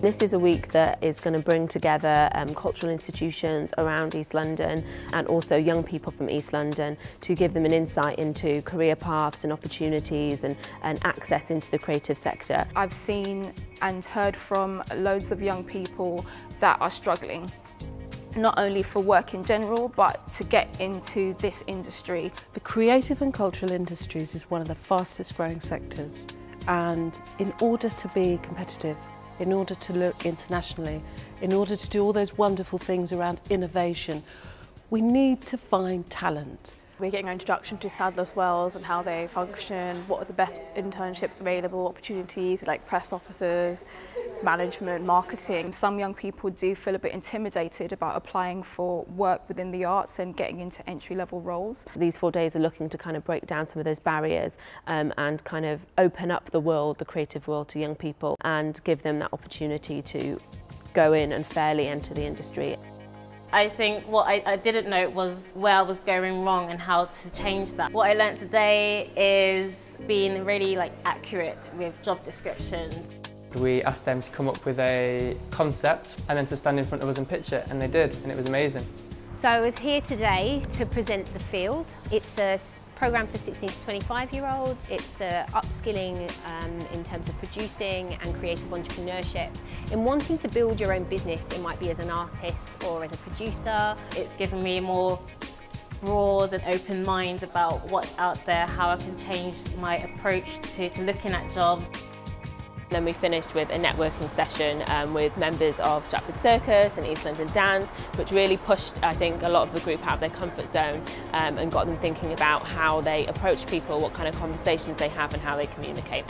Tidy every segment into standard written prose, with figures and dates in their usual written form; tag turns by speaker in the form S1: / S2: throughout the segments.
S1: This is a week that is going to bring together cultural institutions around East London and also young people from East London to give them an insight into career paths and opportunities and access into the creative sector.
S2: I've seen and heard from loads of young people that are struggling, not only for work in general, but to get into this industry.
S3: The creative and cultural industries is one of the fastest growing sectors, and in order to be competitive, in order to look internationally, in order to do all those wonderful things around innovation, we need to find talent.
S4: We're getting an introduction to Sadler's Wells and how they function, what are the best internships available, opportunities like press officers, management, marketing.
S2: Some young people do feel a bit intimidated about applying for work within the arts and getting into entry-level roles.
S1: These 4 days are looking to kind of break down some of those barriers and kind of open up the world, the creative world, to young people and give them that opportunity to go in and fairly enter the industry.
S5: I think what I didn't know was where I was going wrong and how to change that. What I learned today is being really accurate with job descriptions.
S6: We asked them to come up with a concept and then to stand in front of us and pitch it, and they did, and it was amazing.
S7: So I was here today to present The Field. It's a programme for 16 to 25-year-olds. It's upskilling in terms of producing and creative entrepreneurship. In wanting to build your own business, it might be as an artist or as a producer.
S5: It's given me a more broad and open mind about what's out there, how I can change my approach to looking at jobs.
S1: Then we finished with a networking session with members of Stratford Circus and East London Dance, which really pushed, I think, a lot of the group out of their comfort zone and got them thinking about how they approach people, what kind of conversations they have and how they communicate.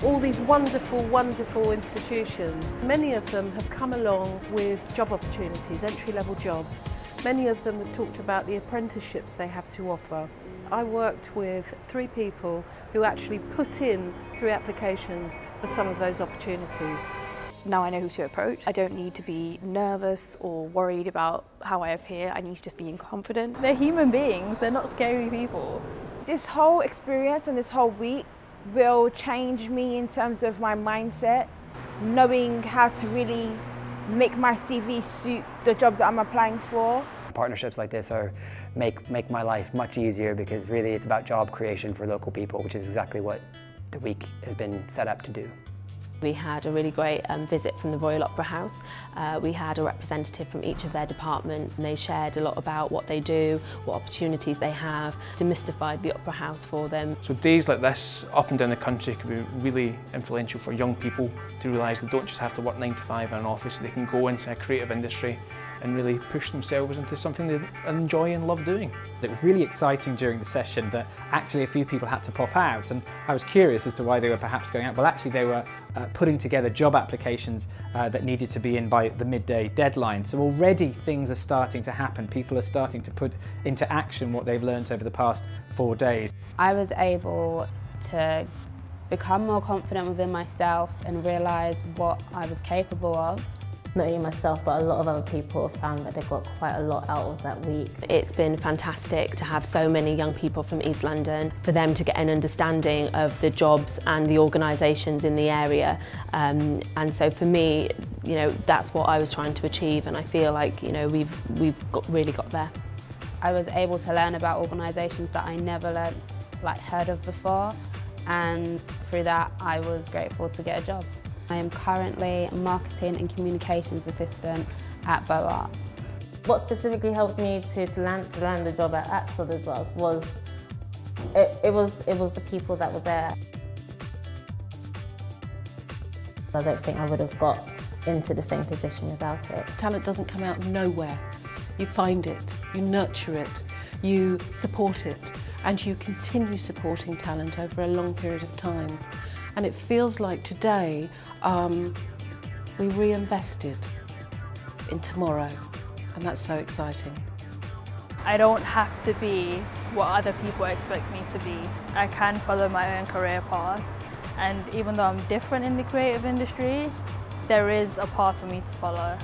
S3: All these wonderful, wonderful institutions, many of them have come along with job opportunities, entry-level jobs. Many of them have talked about the apprenticeships they have to offer. I worked with 3 people who actually put in 3 applications for some of those opportunities.
S4: Now I know who to approach. I don't need to be nervous or worried about how I appear. I need to just be confident.
S8: They're human beings, they're not scary people.
S9: This whole experience and this whole week will change me in terms of my mindset, knowing how to really make my CV suit the job that I'm applying for.
S10: Partnerships like this make my life much easier, because really it's about job creation for local people, which is exactly what the week has been set up to do.
S1: We had a really great visit from the Royal Opera House. We had a representative from each of their departments, and they shared a lot about what they do, what opportunities they have, demystified the Opera House for them.
S11: So days like this up and down the country can be really influential for young people to realise they don't just have to work 9 to 5 in an office, they can go into a creative industry and really push themselves into something they enjoy and love doing.
S12: It was really exciting during the session that actually a few people had to pop out, and I was curious as to why they were perhaps going out. Well, actually they were putting together job applications that needed to be in by the midday deadline. So already things are starting to happen. People are starting to put into action what they've learned over the past 4 days.
S13: I was able to become more confident within myself and realise what I was capable of.
S14: Not only myself, but a lot of other people have found that they got quite a lot out of that week.
S1: It's been fantastic to have so many young people from East London, for them to get an understanding of the jobs and the organisations in the area. And so for me, that's what I was trying to achieve, and I feel like, we've really got there.
S13: I was able to learn about organisations that I never heard of before, and through that I was grateful to get a job. I am currently a marketing and communications assistant at Bow Arts.
S14: What specifically helped me to land the job at Sadler's Wells was it was the people that were there. I don't think I would have got into the same position without it.
S3: Talent doesn't come out of nowhere. You find it, you nurture it, you support it, and you continue supporting talent over a long period of time. And it feels like today we reinvested in tomorrow, and that's so exciting.
S8: I don't have to be what other people expect me to be. I can follow my own career path, and even though I'm different in the creative industry, there is a path for me to follow.